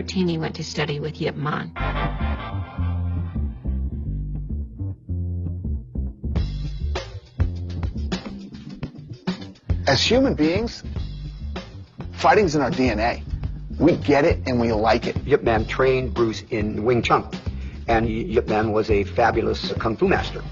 14, he went to study with Yip Man. As human beings, fighting's in our DNA. We get it and we like it. Yip Man trained Bruce in Wing Chun, and Yip Man was a fabulous kung fu master.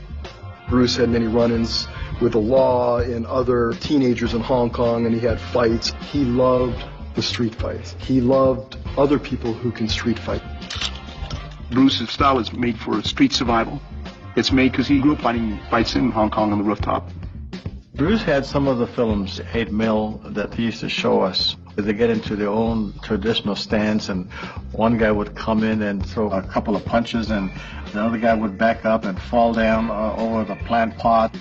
Bruce had many run-ins with the law and other teenagers in Hong Kong, and he had fights. He loved the street fights. He loved other people who can street fight. Bruce's style is made for street survival. It's made because he grew up fighting fights in Hong Kong on the rooftop. Bruce had some of the films, 8mm, that he used to show us. They get into their own traditional stance, and one guy would come in and throw a couple of punches, and the other guy would back up and fall down over the plant pot.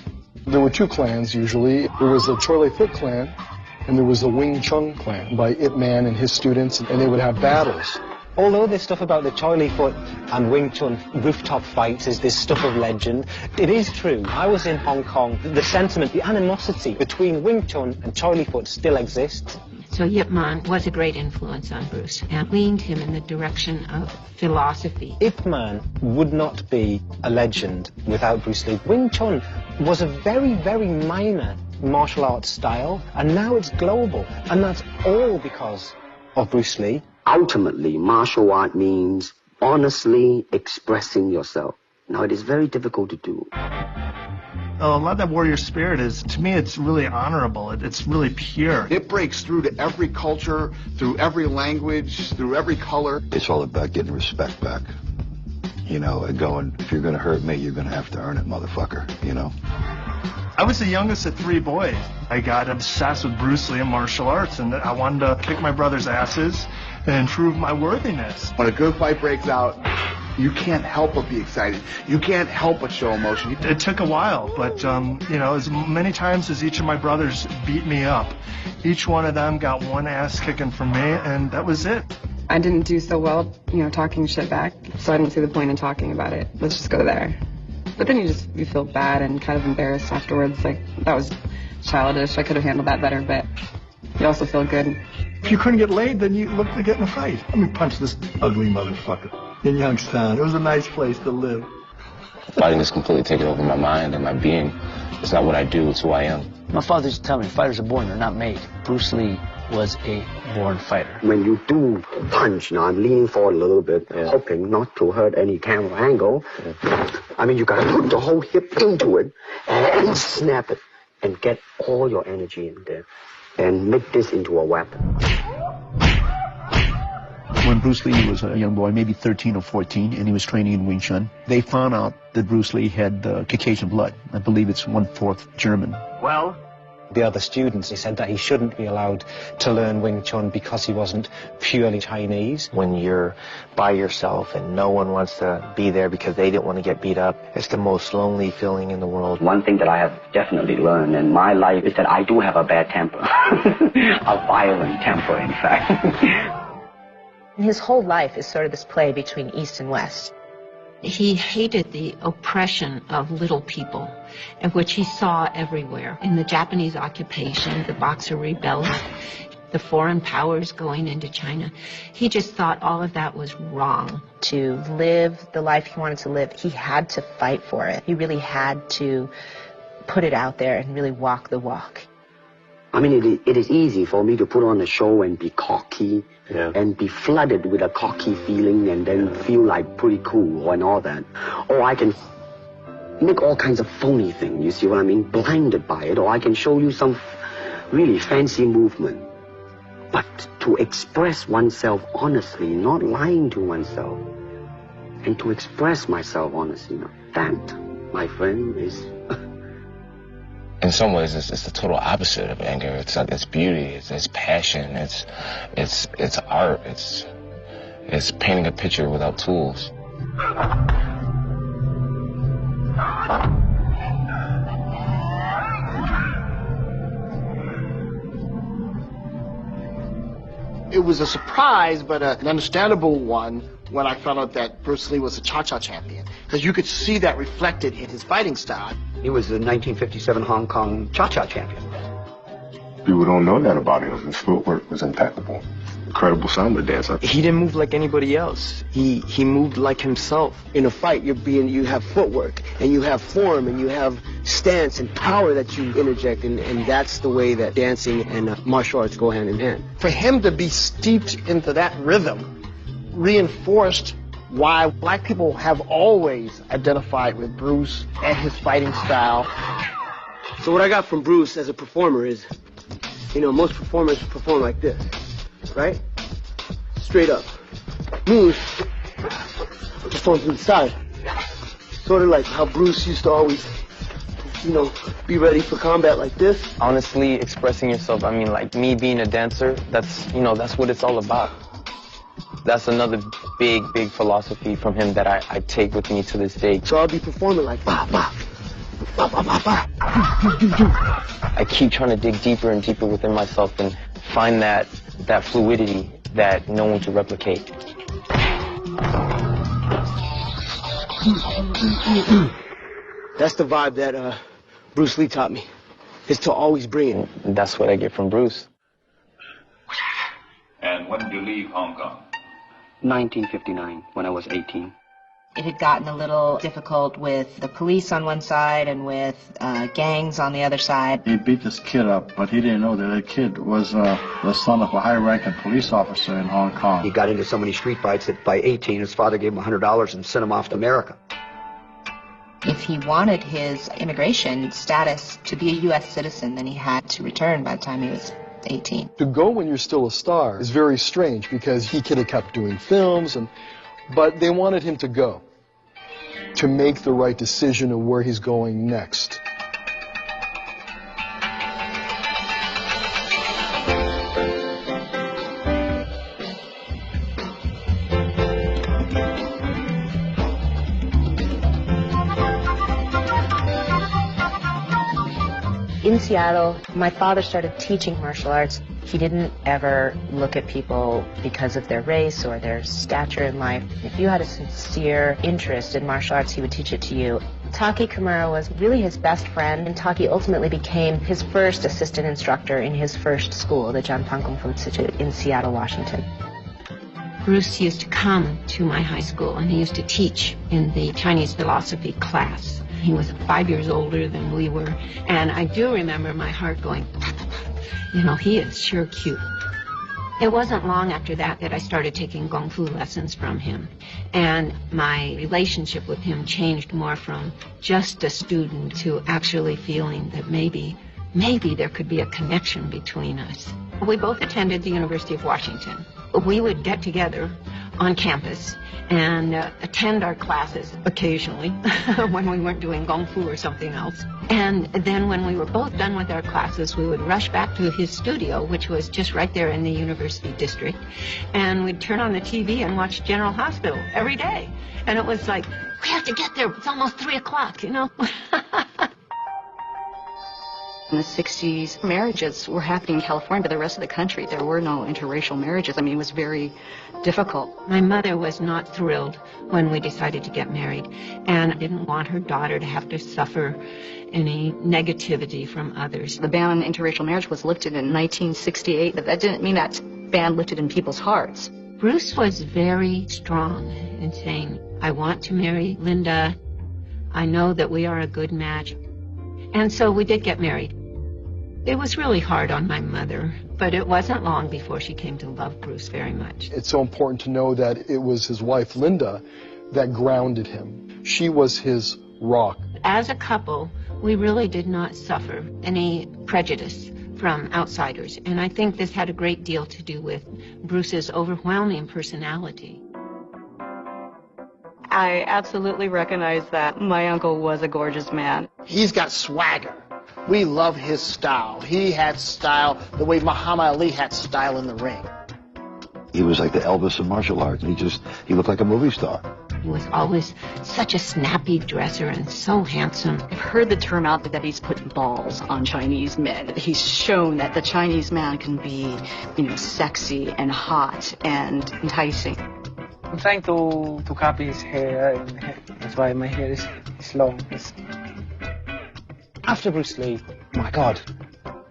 There were two clans usually. There was the Choi Lei Foot clan, and there was the Wing Chun clan by Ip Man and his students, and they would have battles. Although this stuff about the Choi Lei Foot and Wing Chun rooftop fights is this stuff of legend, it is true. I was in Hong Kong. The sentiment, the animosity between Wing Chun and Choi Lei Foot still exists. So Yip Man was a great influence on Bruce and leaned him in the direction of philosophy. Ip Man would not be a legend without Bruce Lee. Wing Chun was a very, very minor martial arts style, and now it's global, and that's all because of Bruce Lee. Ultimately, martial art means honestly expressing yourself. Now, it is very difficult to do. A lot of that warrior spirit is, to me, it's really honorable. It's really pure. It breaks through to every culture, through every language, through every color. It's all about getting respect back. You know, and going, if you're going to hurt me, you're going to have to earn it, motherfucker, you know? I was the youngest of 3 boys. I got obsessed with Bruce Lee and martial arts, and I wanted to kick my brother's asses and prove my worthiness. When a good fight breaks out, you can't help but be excited. You can't help but show emotion. It took a while, but, you know, as many times as each of my brothers beat me up, each one of them got one ass kicking from me, and that was it. I didn't do so well, you know, talking shit back, so I didn't see the point in talking about it. Let's just go there. But then you feel bad and kind of embarrassed afterwards. Like, that was childish. I could have handled that better, but you also feel good. If you couldn't get laid, then you looked to get in a fight. Let me punch this ugly motherfucker in Youngstown. It was a nice place to live. Fighting has completely taken over my mind and my being. It's not what I do, it's who I am. My father used to tell me, fighters are born, they're not made. Bruce Lee was a born fighter. When you do punch, now I'm leaning forward a little bit, hoping not to hurt any camera angle. I mean, you gotta put the whole hip into it and snap it and get all your energy in there and make this into a weapon. When Bruce Lee was a young boy, maybe 13 or 14, and he was training in Wing Chun, they found out that Bruce Lee had Caucasian blood. I believe it's 1/4 German. Well, the other students, they said that he shouldn't be allowed to learn Wing Chun because he wasn't purely Chinese. When you're by yourself and no one wants to be there because they didn't want to get beat up, it's the most lonely feeling in the world. One thing that I have definitely learned in my life is that I do have a bad temper. A violent temper, in fact. His whole life is sort of this play between East and West. He hated the oppression of little people, and which he saw everywhere. In the Japanese occupation, the Boxer rebellion, the foreign powers going into China. He just thought all of that was wrong. To live the life he wanted to live, he had to fight for it. He really had to put it out there and really walk the walk. I mean, it is easy for me to put on a show and be cocky and be flooded with a cocky feeling and then feel like pretty cool and all that. Or I can make all kinds of phony things, you see what I mean? Blinded by it. Or I can show you some really fancy movement. But to express oneself honestly, not lying to oneself, and to express myself honestly, that, my friend, is... In some ways, it's the total opposite of anger. It's beauty, it's passion, it's art, it's painting a picture without tools. It was a surprise, but an understandable one when I found out that Bruce Lee was a cha-cha champion, because you could see that reflected in his fighting style. He was the 1957 Hong Kong cha-cha champion. People don't know that about him. His footwork was impeccable. incredible samba dancer. He didn't move like anybody else. He moved like himself. In a fight, you have footwork, and you have form, and you have stance and power that you interject, and that's the way that dancing and martial arts go hand in hand. For him to be steeped into that rhythm reinforced why black people have always identified with Bruce and his fighting style. So what I got from Bruce as a performer is, most performers perform like this, right? Straight up. Moves, perform from the side. Sort of like how Bruce used to always, be ready for combat like this. Honestly, expressing yourself, I mean, like me being a dancer, that's what it's all about. That's another big philosophy from him that I take with me to this day. So I'll be performing like bah, bah, bah, bah, bah, bah. I keep trying to dig deeper and deeper within myself and find that fluidity that no one can replicate. That's the vibe that Bruce Lee taught me, is to always bring it. And that's what I get from Bruce. And when did you leave Hong Kong? 1959, when I was 18. It had gotten a little difficult with the police on one side and with gangs on the other side. He beat this kid up, but he didn't know that the kid was the son of a high-ranking police officer in Hong Kong. He got into so many street fights that by 18, his father gave him $100 and sent him off to America. If he wanted his immigration status to be a U.S. citizen, then he had to return by the time he was 18. To go when you're still a star is very strange because he could have kept doing films, but they wanted him to go to make the right decision of where he's going next. In Seattle, my father started teaching martial arts. He didn't ever look at people because of their race or their stature in life. If you had a sincere interest in martial arts, he would teach it to you. Taki Kimura was really his best friend, and Taki ultimately became his first assistant instructor in his first school, the Janpang Kung Fu Institute in Seattle, Washington. Bruce used to come to my high school, and he used to teach in the Chinese philosophy class. He was 5 years older than we were, and I do remember my heart going, he is sure cute. It wasn't long after that I started taking Kung Fu lessons from him, and my relationship with him changed more from just a student to actually feeling that maybe there could be a connection between us. We both attended the University of Washington. We would get together on campus and attend our classes occasionally when we weren't doing Kung Fu or something else. And then when we were both done with our classes, we would rush back to his studio, which was just right there in the university district, and we'd turn on the TV and watch General Hospital every day. And it was like, we have to get there. It's almost 3 o'clock, In the 60s, marriages were happening in California, but the rest of the country, there were no interracial marriages. I mean, it was very difficult. My mother was not thrilled when we decided to get married, and I didn't want her daughter to have to suffer any negativity from others. The ban on interracial marriage was lifted in 1968, but that didn't mean that ban lifted in people's hearts. Bruce was very strong in saying, I want to marry Linda. I know that we are a good match. And so we did get married. It was really hard on my mother, but it wasn't long before she came to love Bruce very much. It's so important to know that it was his wife, Linda, that grounded him. She was his rock. As a couple, we really did not suffer any prejudice from outsiders, and I think this had a great deal to do with Bruce's overwhelming personality. I absolutely recognize that my uncle was a gorgeous man. He's got swagger. We love his style. He had style the way Muhammad Ali had style in the ring. He was like the Elvis of martial arts. He looked like a movie star. He was always such a snappy dresser and so handsome. I've heard the term out there that he's put balls on Chinese men. He's shown that the Chinese man can be, sexy and hot and enticing. I'm trying to copy his hair. That's why my hair is long. After Bruce Lee, my God,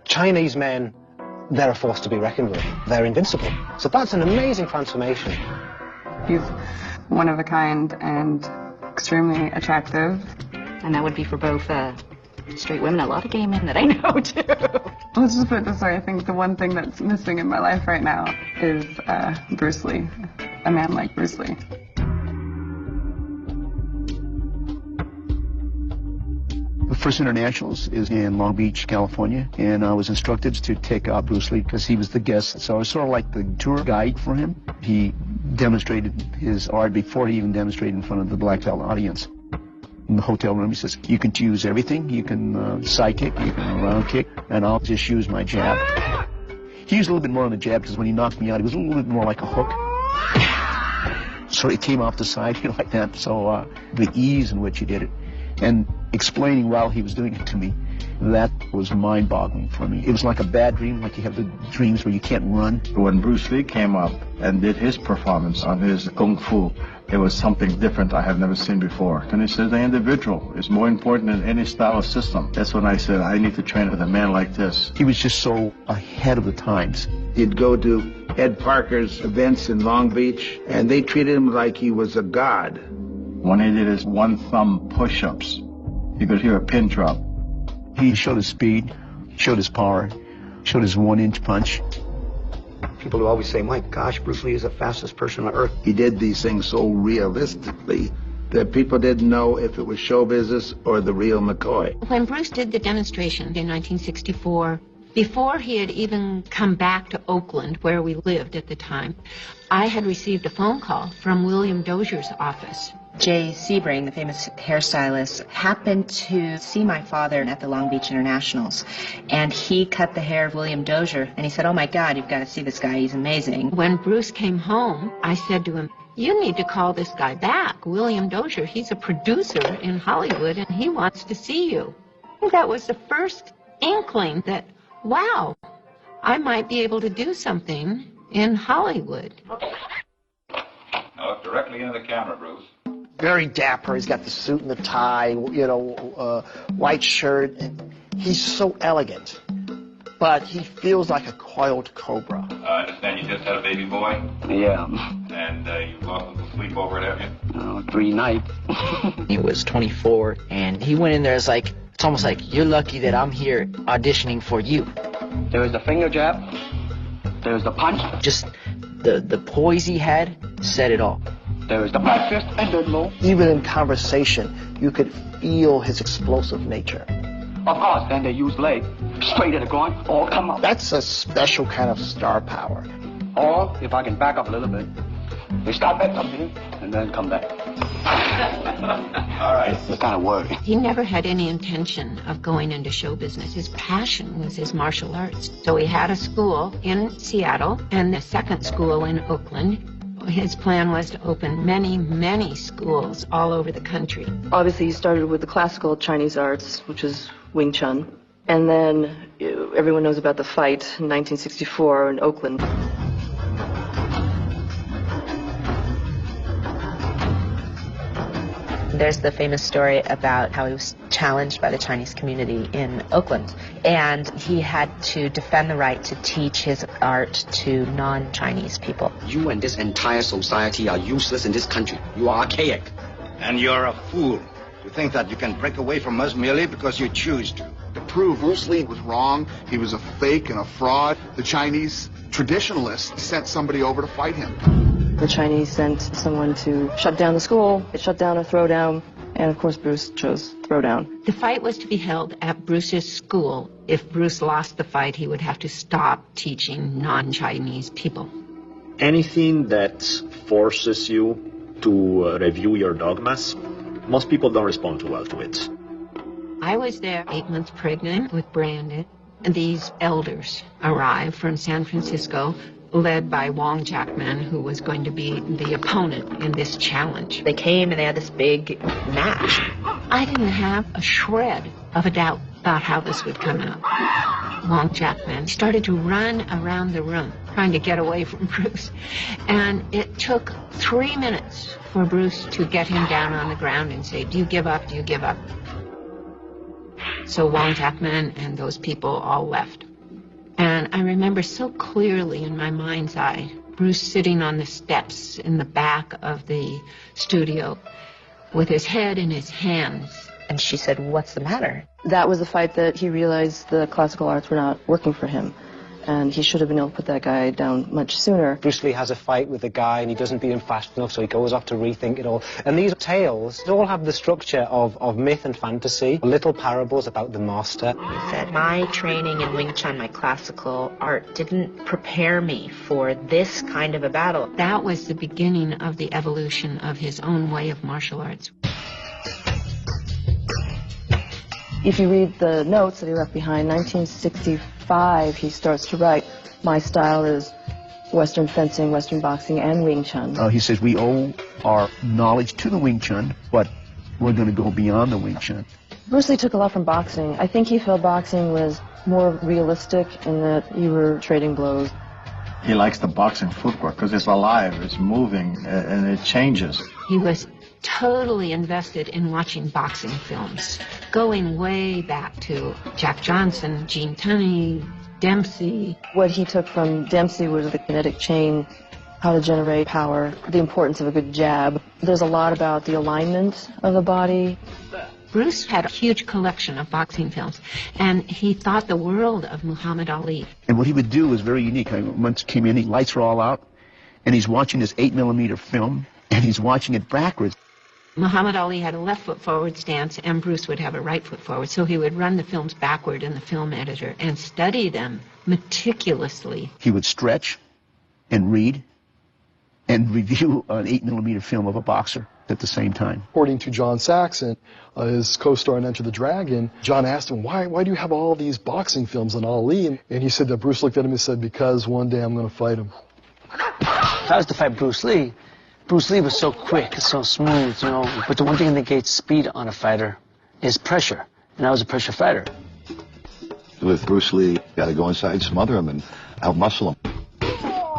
Chinese men they're a force to be reckoned with. They're invincible. So that's an amazing transformation. He's one of a kind and extremely attractive. And that would be for both straight women, a lot of gay men that I know, too. Let's just put it this way. I think the one thing that's missing in my life right now is Bruce Lee. A man like Bruce Lee. The first internationals is in Long Beach, California, and I was instructed to take out Bruce Lee because he was the guest. So I was sort of like the tour guide for him. He demonstrated his art before he even demonstrated in front of the black belt audience. In the hotel room, he says, you can choose everything. You can side kick, you can round kick, and I'll just use my jab. He used a little bit more on the jab because when he knocked me out, he was a little bit more like a hook. So it came off the side like that. So the ease in which he did it, and explaining while he was doing it to me, that was mind-boggling for me. It was like a bad dream, like you have the dreams where you can't run. When Bruce Lee came up and did his performance on his Kung Fu, it was something different I have never seen before. And he said the individual is more important than any style or system. That's when I said, I need to train with a man like this. He was just so ahead of the times. He'd go to Ed Parker's events in Long Beach, and they treated him like he was a god. When he did his one-thumb push-ups, you could hear a pin drop. He showed his speed, showed his power, showed his one-inch punch. People who always say, my gosh, Bruce Lee is the fastest person on earth. He did these things so realistically that people didn't know if it was show business or the real McCoy. When Bruce did the demonstration in 1964, before he had even come back to Oakland, where we lived at the time, I had received a phone call from William Dozier's office. Jay Sebring, the famous hairstylist, happened to see my father at the Long Beach Internationals, and he cut the hair of William Dozier, and he said, oh my God, you've got to see this guy, he's amazing. When Bruce came home, I said to him, you need to call this guy back, William Dozier. He's a producer in Hollywood, and he wants to see you. I think that was the first inkling that, wow, I might be able to do something in Hollywood. Now look directly into the camera, Bruce. Very dapper. He's got the suit and the tie, white shirt. He's so elegant, but he feels like a coiled cobra. I understand you just had a baby boy? Yeah. And you lost him to sleep over it, have you? 3 nights. He was 24, and he went in there as like, it's almost like, you're lucky that I'm here auditioning for you. There was the finger jab. There was the punch. Just the poise he had said it all. There was the right fist and the low. Even in conversation, you could feel his explosive nature. Of course, then they use leg, straight at the groin, or come up. That's a special kind of star power. Or, if I can back up a little bit, we start back up here, and then come back. All right. It's kind of worried. He never had any intention of going into show business. His passion was his martial arts. So he had a school in Seattle and a second school in Oakland. His plan was to open many, many schools all over the country. Obviously, he started with the classical Chinese arts, which is Wing Chun. And then everyone knows about the fight in 1964 in Oakland. There's the famous story about how he was challenged by the Chinese community in Oakland, and he had to defend the right to teach his art to non-Chinese people. You and this entire society are useless in this country. You are archaic. And you're a fool. You think that you can break away from us merely because you choose to. To prove Bruce Lee was wrong, he was a fake and a fraud, the Chinese traditionalists sent somebody over to fight him. The Chinese sent someone to shut down the school, shut down a throwdown, and of course Bruce chose throwdown. The fight was to be held at Bruce's school. If Bruce lost the fight, he would have to stop teaching non-Chinese people. Anything that forces you to review your dogmas, most people don't respond too well to it. I was there 8 months pregnant with Brandon, and these elders arrived from San Francisco, led by Wong Jackman, who was going to be the opponent in this challenge. They came and they had this big match. I didn't have a shred of a doubt about how this would come out. Wong Jackman started to run around the room, trying to get away from Bruce. And it took 3 minutes for Bruce to get him down on the ground and say, do you give up? Do you give up? So Wong Jackman and those people all left. And I remember so clearly in my mind's eye, Bruce sitting on the steps in the back of the studio with his head in his hands. And she said, "What's the matter?" That was the fight that he realized the classical arts were not working for him. And he should have been able to put that guy down much sooner. Bruce Lee has a fight with a guy and he doesn't beat him fast enough, so he goes off to rethink it all. And these tales, they all have the structure of myth and fantasy, little parables about the master. He said, my training in Wing Chun, my classical art, didn't prepare me for this kind of a battle. That was the beginning of the evolution of his own way of martial arts. If you read the notes that he left behind, 1965, he starts to write, my style is Western fencing, Western boxing, and Wing Chun. He says we owe our knowledge to the Wing Chun, but we're going to go beyond the Wing Chun. Bruce Lee took a lot from boxing. I think he felt boxing was more realistic in that you were trading blows. He likes the boxing footwork because it's alive, it's moving, and it changes. He was totally invested in watching boxing films, going way back to Jack Johnson, Gene Tunney, Dempsey. What he took from Dempsey was the kinetic chain, how to generate power, the importance of a good jab. There's a lot about the alignment of the body. Bruce had a huge collection of boxing films, and he thought the world of Muhammad Ali. And what he would do was very unique. I once came in, the lights were all out, and he's watching this 8mm film, and he's watching it backwards. Muhammad Ali had a left foot forward stance, and Bruce would have a right foot forward. So he would run the films backward in the film editor and study them meticulously. He would stretch and read and review an 8mm film of a boxer at the same time. According to John Saxon, his co-star in Enter the Dragon, John asked him, why do you have all these boxing films on Ali? And he said that Bruce looked at him and said, because one day I'm going to fight him. If I was to fight Bruce Lee was so quick, so smooth, you know. But the one thing that negates speed on a fighter is pressure. And I was a pressure fighter. With Bruce Lee, you got to go inside, smother him, and outmuscle him.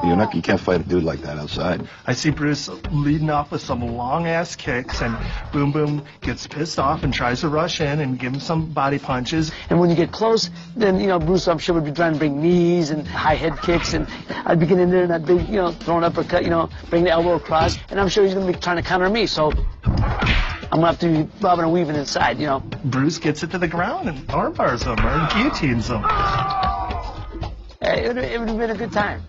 You can't fight a dude like that outside. I see Bruce leading off with some long-ass kicks, and Boom Boom gets pissed off and tries to rush in and give him some body punches. And when you get close, then, you know, Bruce, I'm sure, would be trying to bring knees and high head kicks, and I'd be getting in there and I'd be, you know, throwing an uppercut, you know, bring the elbow across, and I'm sure he's going to be trying to counter me, so I'm going to have to be bobbing and weaving inside, you know. Bruce gets it to the ground and armbars him or guillotines him. It would have been a good time.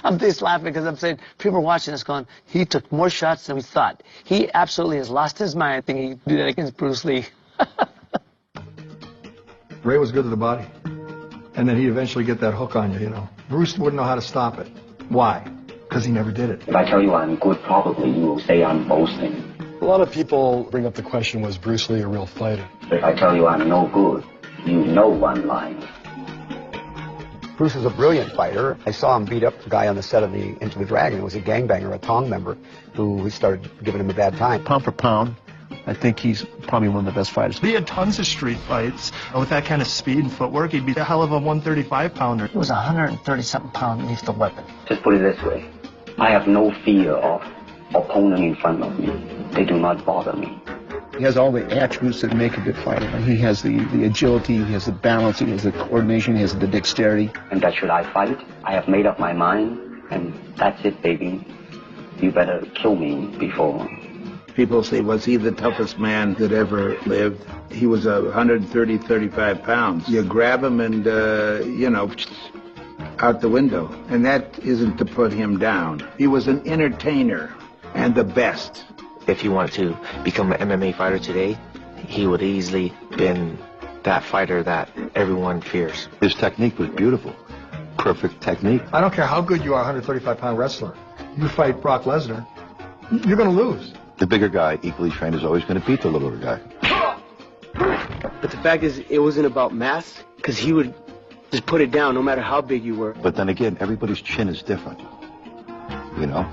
I'm just laughing because I'm saying people are watching this going, he took more shots than we thought. He absolutely has lost his mind thinking he could do that against Bruce Lee. Ray was good to the body. And then he'd eventually get that hook on you, you know. Bruce wouldn't know how to stop it. Why? Because he never did it. If I tell you I'm good, probably you will say I'm boasting. A lot of people bring up the question, was Bruce Lee a real fighter? If I tell you I'm no good, you know one line. Bruce is a brilliant fighter. I saw him beat up the guy on the set of the Into the Dragon. It was a gangbanger, a Tong member, who started giving him a bad time. Pound for pound, I think he's probably one of the best fighters. He had tons of street fights. With that kind of speed and footwork, he'd be a hell of a 135-pounder. It was a 130-something pound lethal weapon. Just put it this way. I have no fear of opponent in front of me. They do not bother me. He has all the attributes that make a good fighter. He has the agility, he has the balance, he has the coordination, he has the dexterity. And that should I fight, I have made up my mind, and that's it, baby. You better kill me before. People say, was he the toughest man that ever lived? He was 130, 35 pounds. You grab him and, you know, out the window. And that isn't to put him down. He was an entertainer and the best. If he wanted to become an MMA fighter today, he would easily been that fighter that everyone fears. His technique was beautiful. Perfect technique. I don't care how good you are, 135-pound wrestler. You fight Brock Lesnar, you're going to lose. The bigger guy, equally trained, is always going to beat the littler guy. But the fact is, it wasn't about mass, because he would just put it down no matter how big you were. But then again, everybody's chin is different, you know?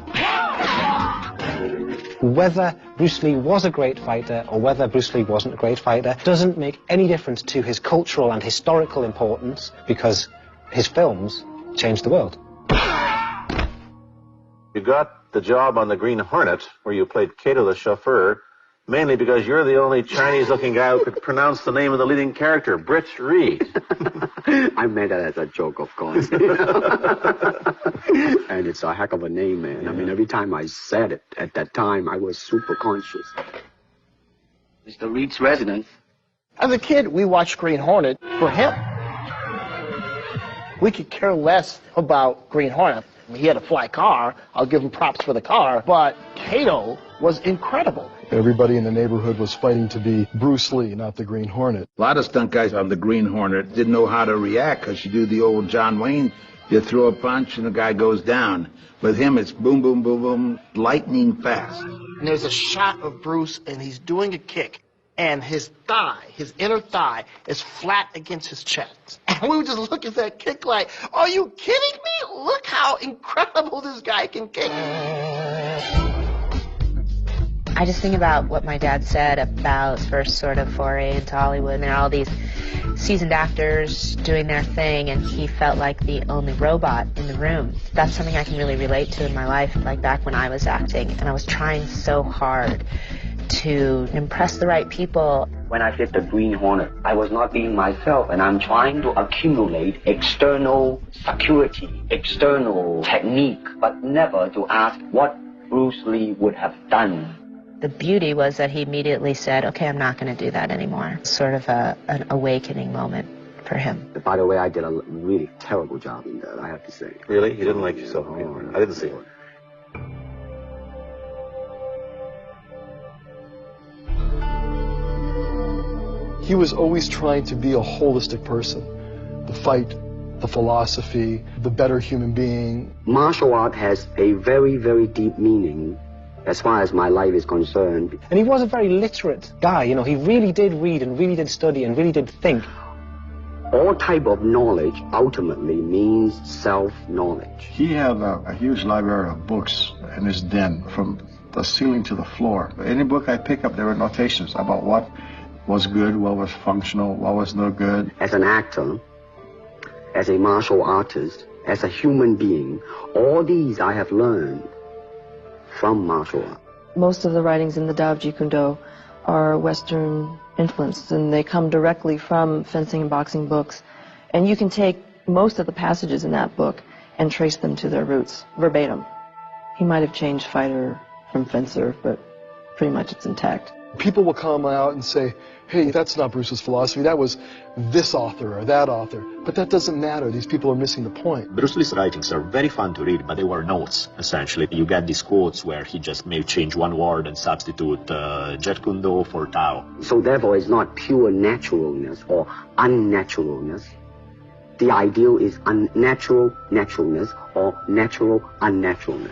Whether Bruce Lee was a great fighter or whether Bruce Lee wasn't a great fighter doesn't make any difference to his cultural and historical importance, because his films changed the world. You got the job on the Green Hornet, where you played Cato the chauffeur, Mainly because you're the only Chinese-looking guy who could pronounce the name of the leading character, Britch Reed. I meant that as a joke, of course. And it's a heck of a name, man. Yeah. I mean, every time I said it at that time, I was super conscious. Mr. Reed's residence. As a kid, we watched Green Hornet for him. We could care less about Green Hornet. I mean, he had a fly car. I'll give him props for the car. But Kato was incredible. Everybody in the neighborhood was fighting to be Bruce Lee, not the Green Hornet. A lot of stunt guys on the Green Hornet didn't know how to react because you do the old John Wayne. You throw a punch and the guy goes down. With him, it's boom, boom, boom, boom, lightning fast. And there's a shot of Bruce, and he's doing a kick, and his thigh, his inner thigh, is flat against his chest. And we would just look at that kick like, are you kidding me? Look how incredible this guy can kick. I just think about what my dad said about his first sort of foray into Hollywood, and there are all these seasoned actors doing their thing, and he felt like the only robot in the room. That's something I can really relate to in my life, like back when I was acting, and I was trying so hard to impress the right people. When I did the Green Hornet, I was not being myself, and I'm trying to accumulate external security, external technique, but never to ask what Bruce Lee would have done. The beauty was that he immediately said, okay, I'm not going to do that anymore. Sort of an awakening moment for him. By the way, I did a really terrible job in that, I have to say. Really? You didn't like yourself anymore? I didn't see it. He was always trying to be a holistic person. The fight, the philosophy, the better human being. Martial art has a very, very deep meaning as far as my life is concerned. And he was a very literate guy, you know, he really did read and really did study and really did think. All type of knowledge ultimately means self-knowledge. He had a huge library of books in his den, from the ceiling to the floor. Any book I pick up, there were notations about what was good, what was functional, what was no good. As an actor, as a martial artist, as a human being, all these I have learned from martial art. Most of the writings in the Tao of Jeet Kune Do are Western influenced, and they come directly from fencing and boxing books. And you can take most of the passages in that book and trace them to their roots, verbatim. He might have changed fighter from fencer, but pretty much it's intact. People will come out and say, hey, that's not Bruce's philosophy, that was this author or that author. But that doesn't matter, these people are missing the point. Bruce Lee's writings are very fun to read, but they were notes, essentially. You get these quotes where he just may change one word and substitute Jeet Kune Do for Tao. So therefore it's not pure naturalness or unnaturalness. The ideal is unnatural naturalness or natural unnaturalness.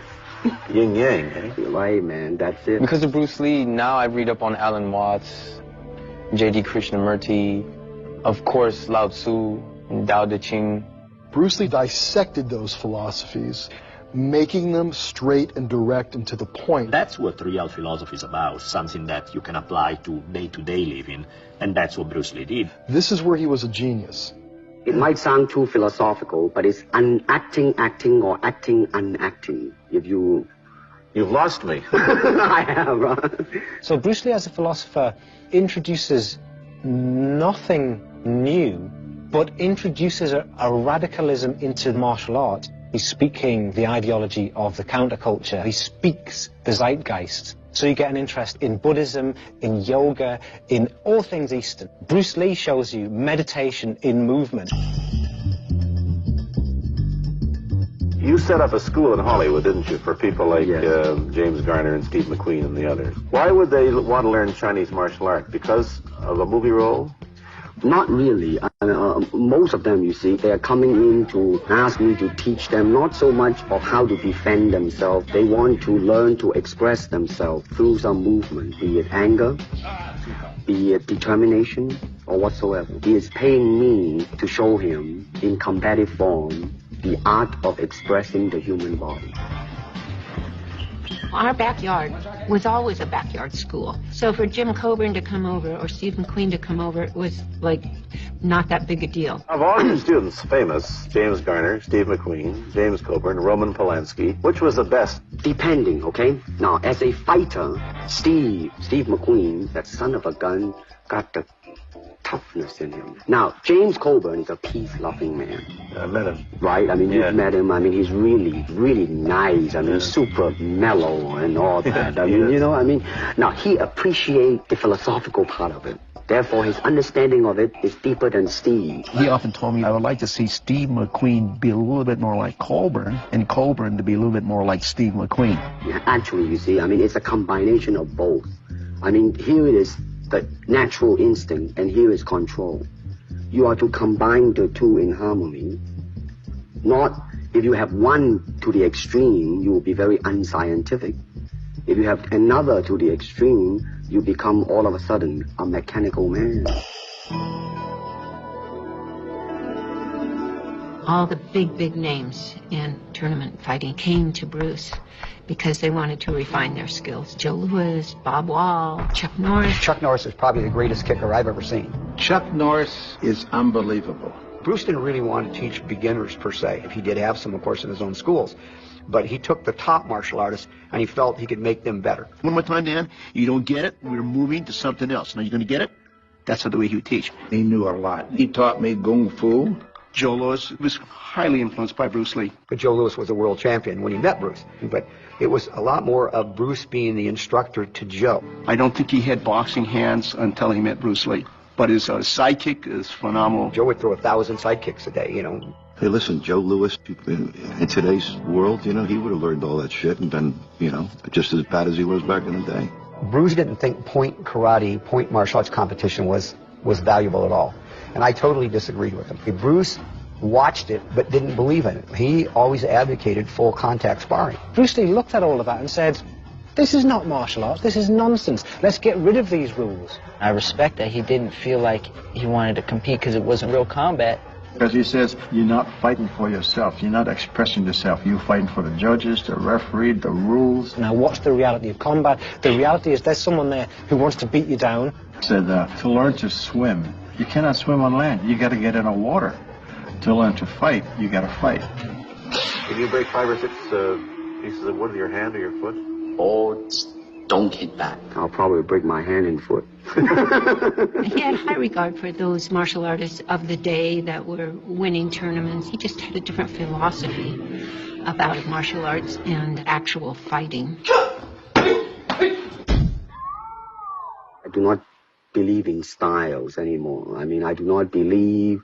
Yin yang, eh? Right, man, that's it. Because of Bruce Lee, now I read up on Alan Watts, J.D. Krishnamurti, of course Lao Tzu, and Tao Te Ching. Bruce Lee dissected those philosophies, making them straight and direct and to the point. That's what real philosophy is about, something that you can apply to day-to-day living, and that's what Bruce Lee did. This is where he was a genius. It might sound too philosophical, but it's unacting acting or acting unacting. If you've lost me. I have. So Bruce Lee as a philosopher introduces nothing new, but introduces a radicalism into martial art. He's speaking the ideology of the counterculture. He speaks the zeitgeist. So you get an interest in Buddhism, in yoga, in all things Eastern. Bruce Lee shows you meditation in movement. You set up a school in Hollywood, didn't you, for people like James Garner and Steve McQueen and the others? Why would they want to learn Chinese martial art? Because of a movie role? Not really. Most of them, you see, they are coming in to ask me to teach them not so much of how to defend themselves. They want to learn to express themselves through some movement, be it anger, be it determination, or whatsoever. He is paying me to show him in combative form the art of expressing the human body. Our backyard was always a backyard school. So for Jim Coburn to come over or Steve McQueen to come over, it was like not that big a deal. Of all your students, famous, James Garner, Steve McQueen, James Coburn, Roman Polanski, which was the best? Depending, okay? Now, as a fighter, Steve McQueen, that son of a gun, got the toughness in him. Now, James Coburn is a peace-loving man. I met him. Right? I mean, you've met him. I mean, he's really, really nice. I mean, super mellow and all that. I mean, you know, I mean, now, he appreciates the philosophical part of it. Therefore, his understanding of it is deeper than Steve. He often told me, I would like to see Steve McQueen be a little bit more like Colburn, and Colburn to be a little bit more like Steve McQueen. Yeah, actually, you see, I mean, it's a combination of both. I mean, here it is the natural instinct, and here is control. You are to combine the two in harmony. Not, if you have one to the extreme, you will be very unscientific. If you have another to the extreme, you become all of a sudden a mechanical man. All the big names in tournament fighting came to Bruce because they wanted to refine their skills. Joe Louis, Bob Wall, Chuck Norris. Chuck Norris is probably the greatest kicker I've ever seen. Chuck Norris is unbelievable. Bruce didn't really want to teach beginners per se. He did have some, of course, in his own schools. But he took the top martial artists and he felt he could make them better. One more time, Dan. You don't get it, we're moving to something else. Now you're going to get it? That's the way he would teach. He knew a lot. He taught me Kung Fu. Joe Louis was highly influenced by Bruce Lee. But Joe Louis was a world champion when he met Bruce. But it was a lot more of Bruce being the instructor to Joe. I don't think he had boxing hands until he met Bruce Lee. But his sidekick is phenomenal. Joe would throw 1,000 sidekicks a day, you know. Hey, listen, Joe Louis, in today's world, you know, he would have learned all that shit and been, you know, just as bad as he was back in the day. Bruce didn't think point karate, point martial arts competition was valuable at all. And I totally disagreed with him. Bruce watched it but didn't believe in it. He always advocated full contact sparring. Bruce Lee looked at all of that and said, this is not martial arts, this is nonsense. Let's get rid of these rules. I respect that he didn't feel like he wanted to compete because it wasn't real combat. Because he says, you're not fighting for yourself, you're not expressing yourself, you're fighting for the judges, the referee, the rules. Now what's the reality of combat? The reality is there's someone there who wants to beat you down. He said, to learn to swim, you cannot swim on land, you got to get in the water. To learn to fight, you got to fight. Did you break 5 or 6 pieces of wood with your hand or your foot? Oh, don't hit that. I'll probably break my hand and foot. He had high regard for those martial artists of the day that were winning tournaments. He just had a different philosophy about martial arts and actual fighting. I do not believe in styles anymore. I mean, I do not believe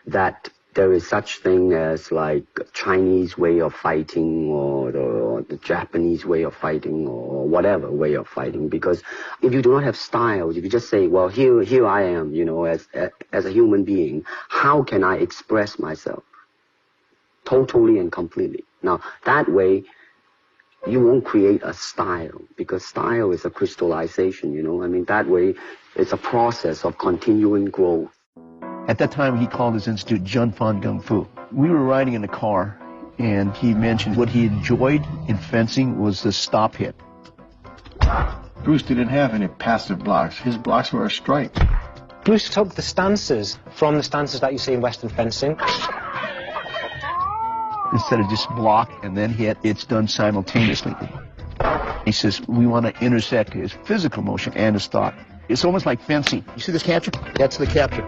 that there is such thing as like Chinese way of fighting or the Japanese way of fighting or whatever way of fighting. Because if you do not have styles, if you just say, well, here I am, you know, as a human being, how can I express myself totally and completely? Now, that way, you won't create a style, because style is a crystallization, you know. I mean, that way, it's a process of continuing growth. At that time, he called his institute Jun Fan Kung Fu. We were riding in the car, and he mentioned what he enjoyed in fencing was the stop hit. Bruce didn't have any passive blocks. His blocks were a strike. Bruce took the stances from the stances that you see in Western fencing. Instead of just block and then hit, it's done simultaneously. He says, we want to intersect his physical motion and his thought. It's almost like fencing. You see this capture? That's the capture.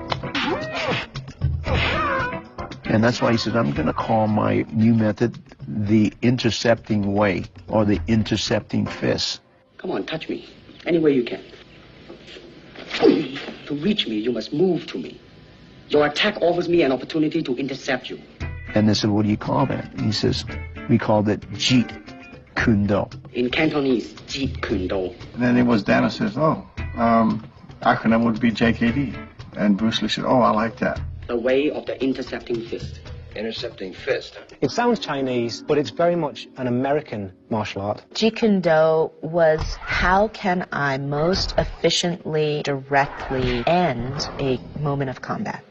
And that's why he says, I'm going to call my new method the intercepting way, or the intercepting fist. Come on, touch me. Any way you can. To reach me, you must move to me. Your attack offers me an opportunity to intercept you. And they said, what do you call that? And he says, we called it Jeet Kune Do. In Cantonese, Jeet Kune Do. And then it was Dan who says, acronym would be JKD. And Bruce Lee said, I like that. The way of the intercepting fist. Intercepting fist. It sounds Chinese, but it's very much an American martial art. Jeet Kune Do was how can I most efficiently, directly end a moment of combat.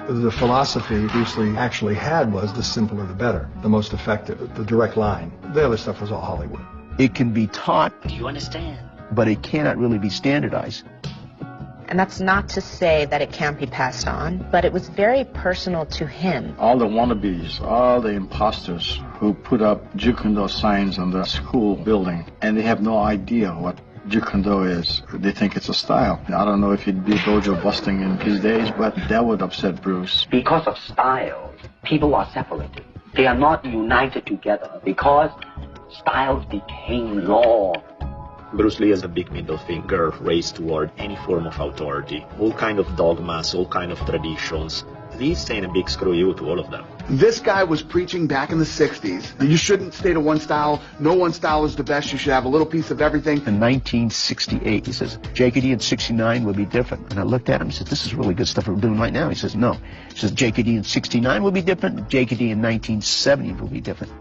The philosophy Bruce Lee actually had was the simpler the better, the most effective, the direct line. The other stuff was all Hollywood. It can be taught. Do you understand? But it cannot really be standardized. And that's not to say that it can't be passed on, but it was very personal to him. All the wannabes, all the imposters who put up Jeet Kune Do signs on the school building, and they have no idea what Jeet Kune Do is. They think it's a style. I don't know if he'd be dojo busting in his days, but that would upset Bruce. Because of style, people are separated. They are not united together because styles became law. Bruce Lee has a big middle finger raised toward any form of authority. All kind of dogmas, all kind of traditions. He's saying a big screw you to all of them. This guy was preaching back in the 60s. You shouldn't stay to one style. No one style is the best. You should have a little piece of everything. In 1968, he says, JKD in 69 would be different. And I looked at him and said, this is really good stuff we're doing right now. He says, no. He says, JKD in 69 will be different. JKD in 1970 will be different.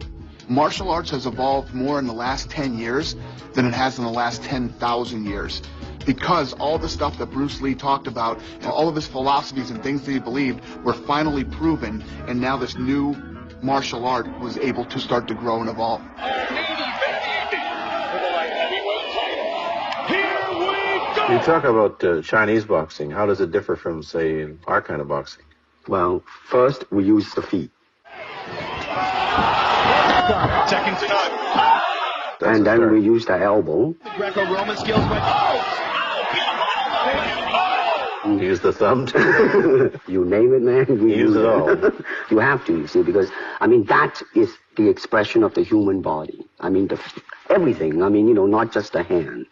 Martial arts has evolved more in the last 10 years than it has in the last 10,000 years. Because all the stuff that Bruce Lee talked about and all of his philosophies and things that he believed were finally proven, and now this new martial art was able to start to grow and evolve. You talk about Chinese boxing. How does it differ from, say, our kind of boxing? Well, first we use the feet. Second to none. And then we use the elbow. The Greco-Roman skills went, Use the thumb. You name it, man. We use it all. You have to, you see, because, I mean, that is the expression of the human body. I mean, everything. I mean, you know, not just the hand.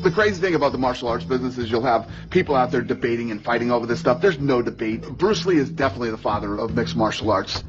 The crazy thing about the martial arts business is you'll have people out there debating and fighting over this stuff. There's no debate. Bruce Lee is definitely the father of mixed martial arts.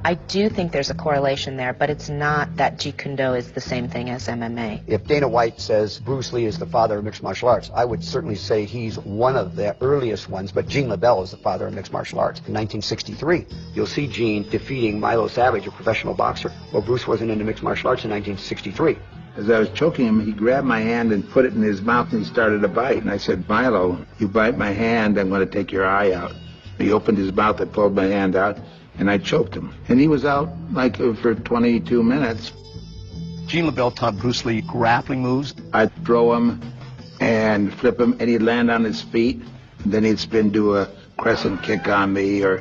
I do think there's a correlation there, but it's not that Jeet Kune Do is the same thing as MMA. If Dana White says Bruce Lee is the father of mixed martial arts, I would certainly say he's one of the earliest ones, but Gene LaBelle is the father of mixed martial arts. In 1963, you'll see Gene defeating Milo Savage, a professional boxer. Well, Bruce wasn't into mixed martial arts in 1963. As I was choking him, he grabbed my hand and put it in his mouth and he started to bite. And I said, Milo, you bite my hand, I'm going to take your eye out. He opened his mouth, I pulled my hand out, and I choked him. And he was out like for 22 minutes. Gene LaBelle taught Bruce Lee grappling moves. I'd throw him and flip him, and he'd land on his feet. And then he'd spin, do a crescent kick on me or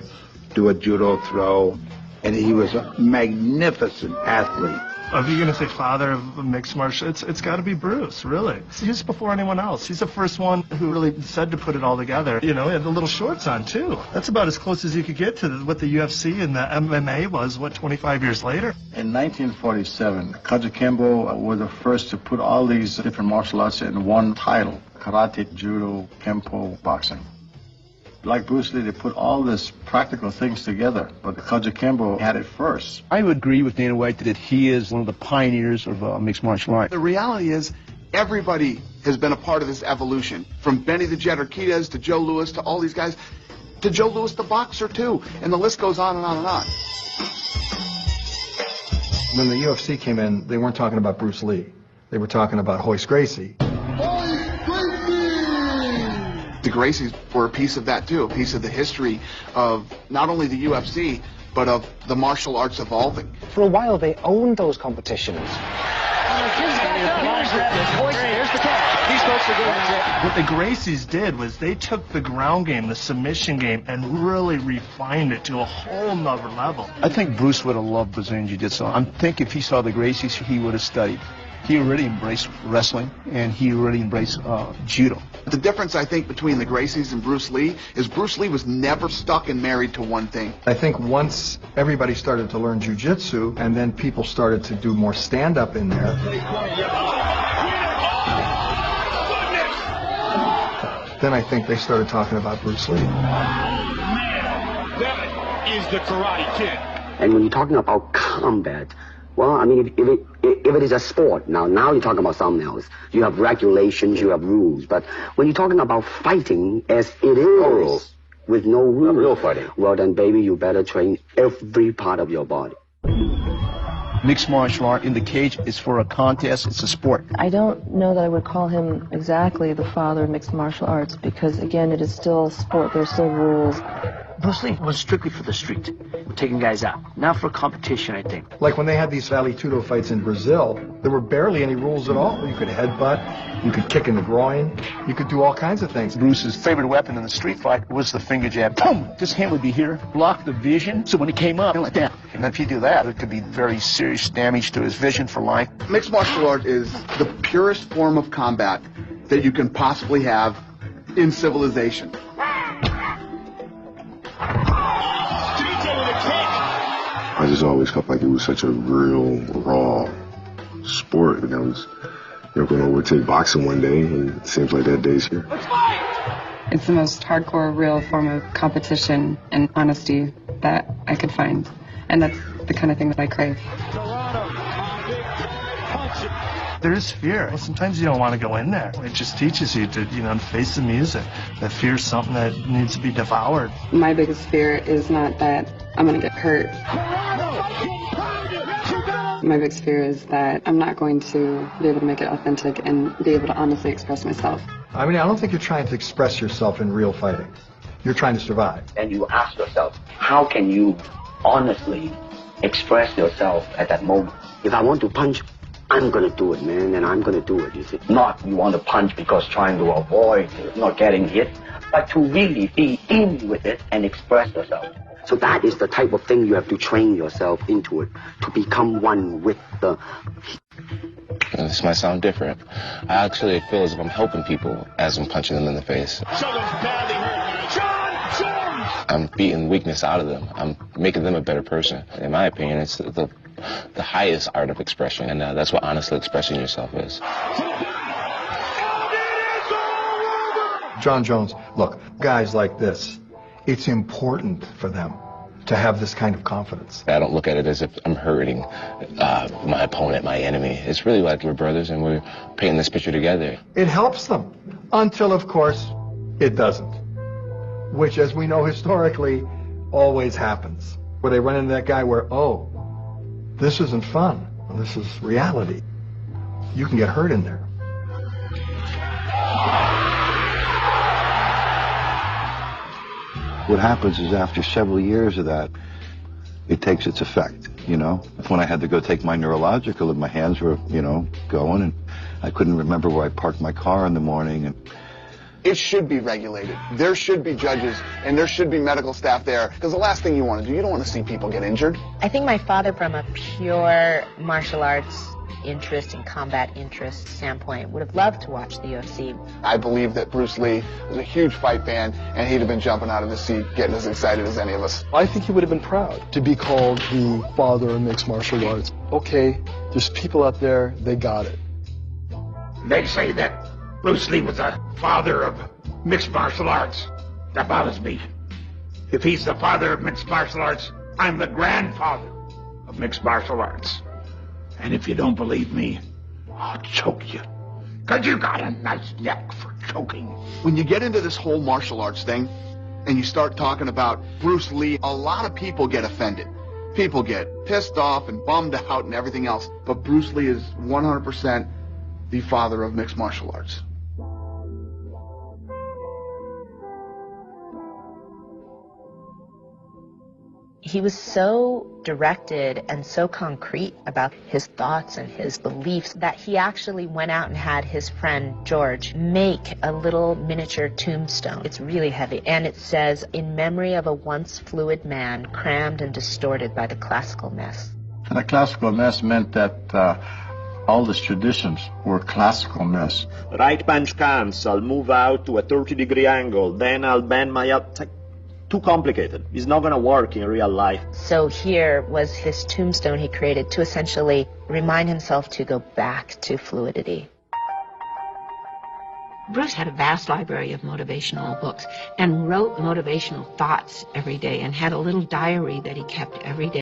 do a judo throw. And he was a magnificent athlete. If you're going to say father of mixed martial arts, it's got to be Bruce, really. He's before anyone else. He's the first one who really said to put it all together. You know, he had the little shorts on, too. That's about as close as you could get to what the UFC and the MMA was, 25 years later? In 1947, Kajikembo were the first to put all these different martial arts in one title: karate, judo, kempo, boxing. Like Bruce Lee, they put all these practical things together, but the Kajikembo had it first. I would agree with Dana White that he is one of the pioneers of mixed martial arts. The reality is, everybody has been a part of this evolution. From Benny the Jet Urquidez to Joe Louis to all these guys, to Joe Louis the boxer too, and the list goes on and on and on. When the UFC came in, they weren't talking about Bruce Lee. They were talking about Hoist Gracie. The Gracies were a piece of that too, a piece of the history of not only the UFC, but of the martial arts evolving. For a while, they owned those competitions. What the Gracies did was they took the ground game, the submission game, and really refined it to a whole nother level. I think Bruce would have loved Brazilian Jiu-Jitsu. I think if he saw the Gracies, he would have studied. He already embraced wrestling, and he already embraced judo. The difference, I think, between the Gracies and Bruce Lee is Bruce Lee was never stuck and married to one thing. I think once everybody started to learn jiu-jitsu, and then people started to do more stand-up in there, then I think they started talking about Bruce Lee. That is the Karate Kid. And when you're talking about combat, well, I mean, if it is a sport, now you're talking about something else. You have regulations, you have rules. But when you're talking about fighting as it is, with no rules, real fighting, well then, baby, you better train every part of your body. Mixed martial art in the cage is for a contest. It's a sport. I don't know that I would call him exactly the father of mixed martial arts because, again, it is still a sport. There are still rules. Bruce Lee was strictly for the street, taking guys out. Now for competition, I think. Like when they had these Vale Tudo fights in Brazil, there were barely any rules at all. You could headbutt, you could kick in the groin, you could do all kinds of things. Bruce's favorite weapon in the street fight was the finger jab. Boom! This hand would be here, block the vision, so when he came up, like that. And if you do that, it could be very serious damage to his vision for life. Mixed martial art is the purest form of combat that you can possibly have in civilization. I just always felt like it was such a real, raw sport. And I was going to overtake boxing one day, and it seems like that day's here. It's the most hardcore, real form of competition and honesty that I could find. And that's the kind of thing that I crave. There is fear. Sometimes you don't want to go in there. It just teaches you to, face the music. That fear is something that needs to be devoured. My biggest fear is not that I'm going to get hurt. My biggest fear is that I'm not going to be able to make it authentic and be able to honestly express myself. I mean, I don't think you're trying to express yourself in real fighting. You're trying to survive. And you ask yourself, how can you honestly express yourself at that moment? If I want to punch, I'm going to do it, man, and I'm going to do it, you see. Not you want to punch because trying to avoid not getting hit, but to really be in with it and express yourself. So that is the type of thing you have to train yourself into it, to become one with the... This might sound different. I actually feel as if I'm helping people as I'm punching them in the face. I'm beating weakness out of them. I'm making them a better person. In my opinion, it's the highest art of expression, and that's what honestly expressing yourself is. John Jones, look, guys like this, it's important for them to have this kind of confidence. I don't look at it as if I'm hurting my opponent, my enemy. It's really like we're brothers and we're painting this picture together. It helps them, until, of course, it doesn't. Which, as we know historically, always happens. Where they run into that guy where, oh, this isn't fun. This is reality. You can get hurt in there. What happens is after several years of that, it takes its effect, When I had to go take my neurological and my hands were, going, and I couldn't remember where I parked my car in the morning. And It should be regulated. There should be judges, and there should be medical staff there, because the last thing you want to do, you don't want to see people get injured. I think my father, from a pure martial arts interest and combat interest standpoint, would have loved to watch the UFC. I believe that Bruce Lee was a huge fight fan, and he'd have been jumping out of his seat, getting as excited as any of us. I think he would have been proud to be called the father of mixed martial arts. Okay, there's people out there, they got it. They say that Bruce Lee was the father of mixed martial arts. That bothers me. If he's the father of mixed martial arts, I'm the grandfather of mixed martial arts. And if you don't believe me, I'll choke you. 'Cause you got a nice neck for choking. When you get into this whole martial arts thing, and you start talking about Bruce Lee, a lot of people get offended. People get pissed off and bummed out and everything else. But Bruce Lee is 100% the father of mixed martial arts. He was so directed and so concrete about his thoughts and his beliefs that he actually went out and had his friend George make a little miniature tombstone. It's really heavy, and it says, "In memory of a once fluid man, crammed and distorted by the classical mess." And the classical mess meant that all these traditions were classical mess. Right punch comes, I'll move out to a 30-degree angle, then I'll bend my up. It's like too complicated. It's not going to work in real life. So here was his tombstone he created to essentially remind himself to go back to fluidity. Bruce had a vast library of motivational books and wrote motivational thoughts every day and had a little diary that he kept every day.